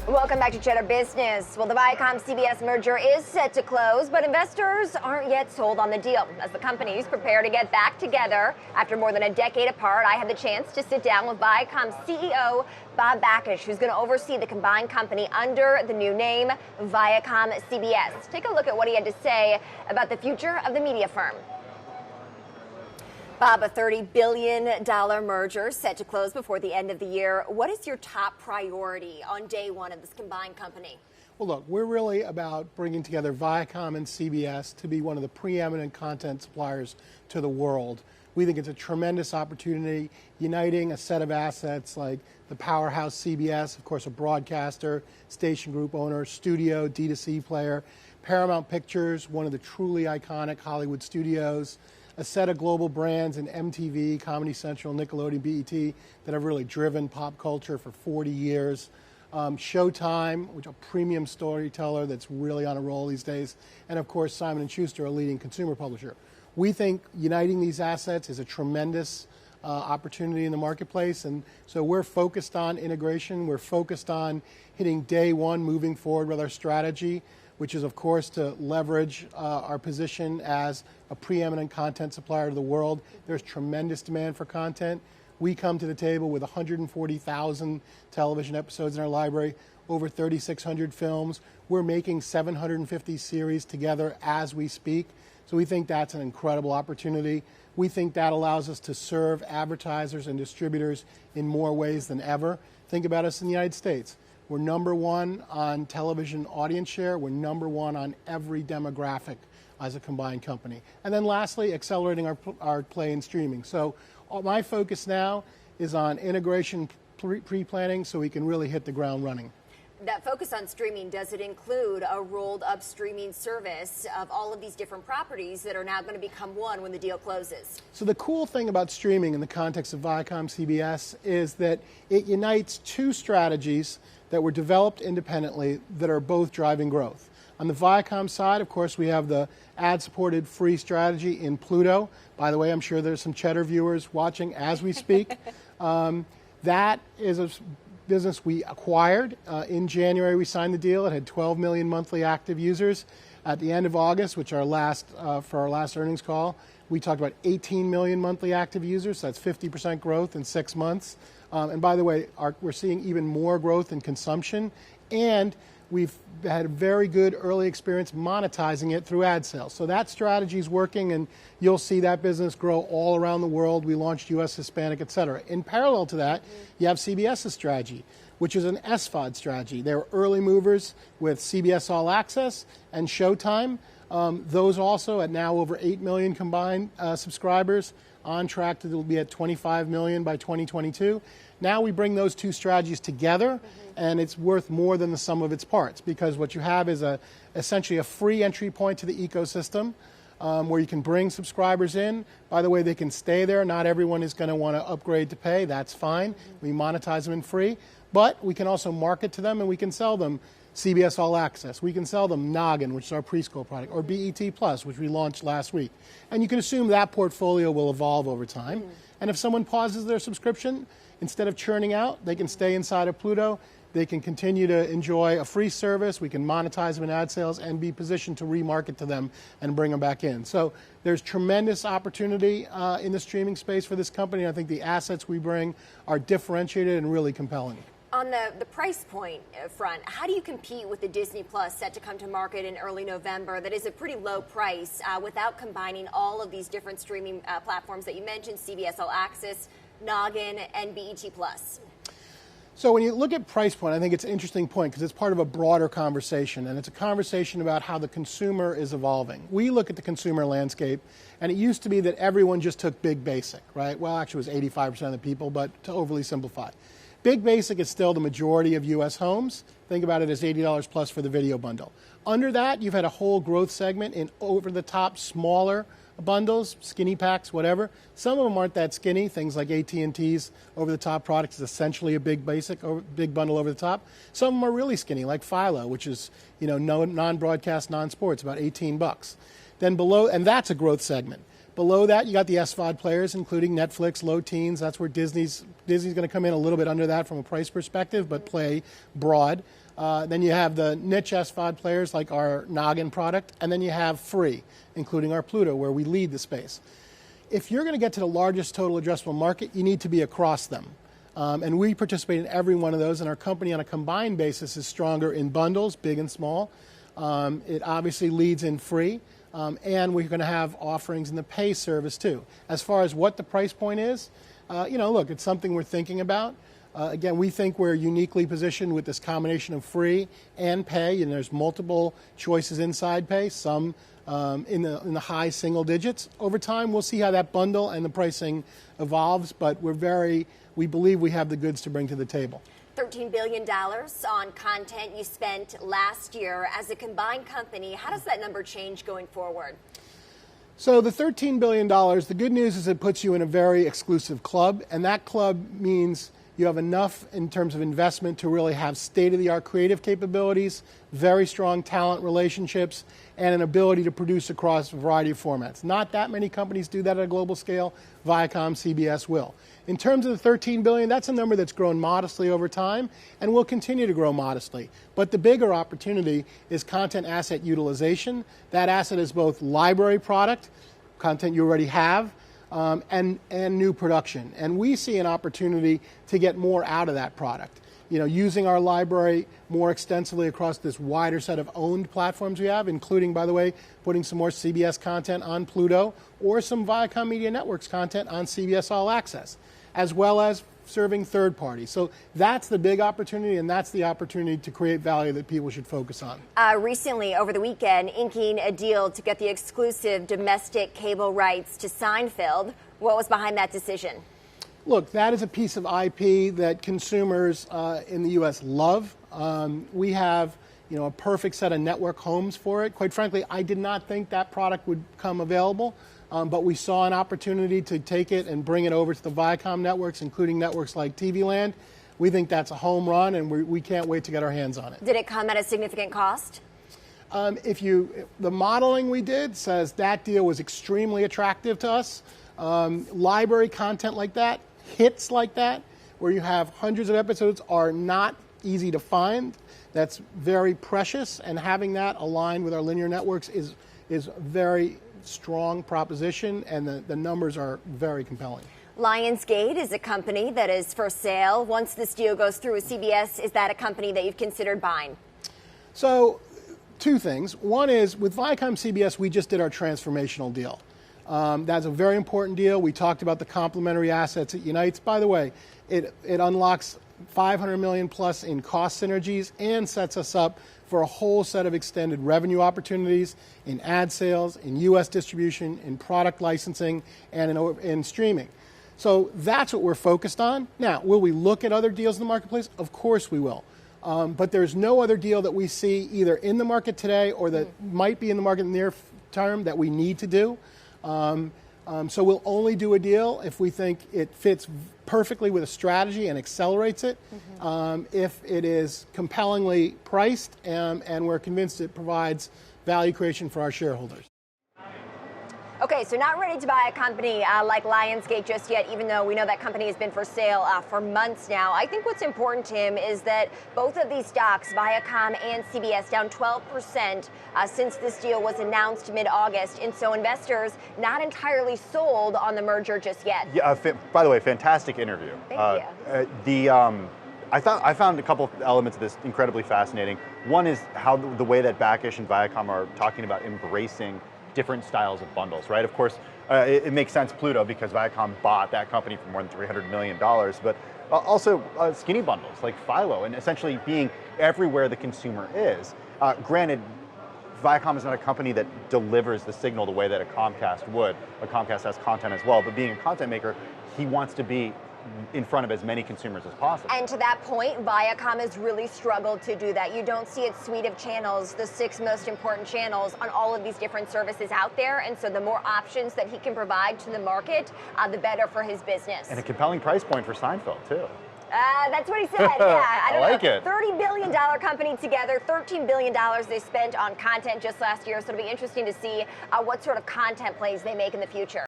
Welcome back to Cheddar Business. Well, the ViacomCBS merger is set to close, but investors aren't yet sold on the deal. As the companies prepare to get back together after more than a decade apart, I had the chance to sit down with Viacom CEO Bob Bakish, who's going to oversee the combined company under the new name, ViacomCBS. Take a look at what he had to say about the future of the media firm. Bob, a $30 billion merger set to close before the end of the year. What is your top priority on day one of this combined company? Well, look, we're really about bringing together Viacom and CBS to be one of the preeminent content suppliers to the world. We think it's a tremendous opportunity, uniting a set of assets like the powerhouse CBS, of course, a broadcaster, station group owner, studio, D2C player, Paramount Pictures, one of the truly iconic Hollywood studios, a set of global brands in MTV, Comedy Central, Nickelodeon, BET that have really driven pop culture for 40 years. Showtime, which is a premium storyteller that's really on a roll these days. And of course, Simon & Schuster, a leading consumer publisher. We think uniting these assets is a tremendous opportunity in the marketplace. And so we're focused on integration. We're focused on hitting day one, moving forward with our strategy, which is, of course, to leverage our position as a preeminent content supplier to the world. There's tremendous demand for content. We come to the table with 140,000 television episodes in our library, over 3,600 films. We're making 750 series together as we speak. So we think that's an incredible opportunity. We think that allows us to serve advertisers and distributors in more ways than ever. Think about us in the United States. We're number one on television audience share. We're number one on every demographic as a combined company. And then lastly, accelerating our play in streaming. So my focus now is on integration pre-planning so we can really hit the ground running. That focus on streaming, does it include a rolled up streaming service of all of these different properties that are now going to become one when the deal closes? So the cool thing about streaming in the context of ViacomCBS is that it unites two strategies that were developed independently that are both driving growth. On the Viacom side, of course, we have the ad-supported free strategy in Pluto. By the way, I'm sure there's some Cheddar viewers watching as we speak. That is a business we acquired. In January, we signed the deal. It had 12 million monthly active users. At the end of August, which for our last earnings call, we talked about 18 million monthly active users. So that's 50% growth in 6 months. And by the way, we're seeing even more growth in consumption, and we've had a very good early experience monetizing it through ad sales. So that strategy is working, and you'll see that business grow all around the world. We launched U.S. Hispanic, et cetera. In parallel to that, you have CBS's strategy, which is an SVOD strategy. They're early movers with CBS All Access and Showtime. Those also at now over 8 million combined subscribers, on track to be at 25 million by 2022. Now we bring those two strategies together, and it's worth more than the sum of its parts, because what you have is essentially a free entry point to the ecosystem where you can bring subscribers in. By the way, they can stay there. Not everyone is going to want to upgrade to pay. That's fine. We monetize them in free, but we can also market to them, and we can sell them CBS All Access. We can sell them Noggin, which is our preschool product, or BET Plus, which we launched last week. And you can assume that portfolio will evolve over time. And if someone pauses their subscription, instead of churning out, they can stay inside of Pluto. They can continue to enjoy a free service. We can monetize them in ad sales and be positioned to remarket to them and bring them back in. So there's tremendous opportunity in the streaming space for this company. I think the assets we bring are differentiated and really compelling. On the price point front, how do you compete with the Disney Plus set to come to market in early November that is a pretty low price without combining all of these different streaming platforms that you mentioned, CBS All Access, Noggin, and BET Plus? So when you look at price point, I think it's an interesting point because it's part of a broader conversation, and it's a conversation about how the consumer is evolving. We look at the consumer landscape, and it used to be that everyone just took Big Basic, right? Well, actually it was 85% of the people, but to overly simplify. Big Basic is still the majority of U.S. homes. Think about it as $80 plus for the video bundle. Under that, you've had a whole growth segment in over-the-top, smaller bundles, skinny packs, whatever. Some of them aren't that skinny. Things like AT&T's over-the-top product is essentially a big basic, or big bundle over the top. Some of them are really skinny, like Philo, which is non-broadcast, non-sports, about $18. Then below, and that's a growth segment. Below that, you got the SVOD players, including Netflix, low teens. That's where Disney's going to come in a little bit under that from a price perspective, but play broad. Then you have the niche SVOD players like our Noggin product, and then you have free, including our Pluto, where we lead the space. If you're going to get to the largest total addressable market, you need to be across them. And we participate in every one of those, and our company on a combined basis is stronger in bundles, big and small. It obviously leads in free, and we're going to have offerings in the pay service too. As far as what the price point is, look, it's something we're thinking about. Again, we think we're uniquely positioned with this combination of free and pay, and there's multiple choices inside pay, some in the high single digits. Over time, we'll see how that bundle and the pricing evolves, but we believe we have the goods to bring to the table. $13 billion on content you spent last year. As a combined company, how does that number change going forward? So the $13 billion, the good news is it puts you in a very exclusive club, and that club means you have enough in terms of investment to really have state-of-the-art creative capabilities, very strong talent relationships, and an ability to produce across a variety of formats. Not that many companies do that at a global scale. ViacomCBS will. In terms of the $13 billion, that's a number that's grown modestly over time and will continue to grow modestly. But the bigger opportunity is content asset utilization. That asset is both library product, content you already have, and new production. And we see an opportunity to get more out of that product. Using our library more extensively across this wider set of owned platforms we have, including, by the way, putting some more CBS content on Pluto or some Viacom Media Networks content on CBS All Access, as well as serving third parties. So that's the big opportunity, and that's the opportunity to create value that people should focus on. Recently, over the weekend, inking a deal to get the exclusive domestic cable rights to Seinfeld. What was behind that decision? Look, that is a piece of IP that consumers in the U.S. love. We have a perfect set of network homes for it. Quite frankly, I did not think that product would come available. But we saw an opportunity to take it and bring it over to the Viacom networks, including networks like TV Land. We think that's a home run, and we can't wait to get our hands on it. Did it come at a significant cost? The modeling we did says that deal was extremely attractive to us. Library content like that, hits like that, where you have hundreds of episodes, are not easy to find. That's very precious, and having that aligned with our linear networks is very strong proposition, and the numbers are very compelling. Lionsgate is a company that is for sale. Once this deal goes through with CBS, is that a company that you've considered buying? So, two things. One is, with ViacomCBS, we just did our transformational deal. That's a very important deal. We talked about the complementary assets it unites. By the way, it unlocks $500 million plus in cost synergies and sets us up for a whole set of extended revenue opportunities in ad sales, in U.S. distribution, in product licensing, and in streaming. So that's what we're focused on. Now, will we look at other deals in the marketplace? Of course we will. But there's no other deal that we see either in the market today or that might be in the market in the near term that we need to do. So we'll only do a deal if we think it fits perfectly with a strategy and accelerates it, if it is compellingly priced, and we're convinced it provides value creation for our shareholders. Okay, so not ready to buy a company like Lionsgate just yet, even though we know that company has been for sale for months now. I think what's important, Tim, is that both of these stocks, Viacom and CBS, down 12% since this deal was announced mid-August. And so investors not entirely sold on the merger just yet. Yeah, by the way, fantastic interview. Thank you. I found a couple of elements of this incredibly fascinating. One is how the way that Bakish and Viacom are talking about embracing different styles of bundles, right? Of course, it makes sense, Pluto, because Viacom bought that company for more than $300 million, but also skinny bundles like Philo, and essentially being everywhere the consumer is. Granted, Viacom is not a company that delivers the signal the way that a Comcast would. A Comcast has content as well, but being a content maker, he wants to be in front of as many consumers as possible. And to that point, Viacom has really struggled to do that. You don't see its suite of channels, the 6 most important channels on all of these different services out there. And so the more options that he can provide to the market, the better for his business. And a compelling price point for Seinfeld, too. That's what he said, yeah. I like it. $30 billion company together, $13 billion they spent on content just last year. So it'll be interesting to see what sort of content plays they make in the future.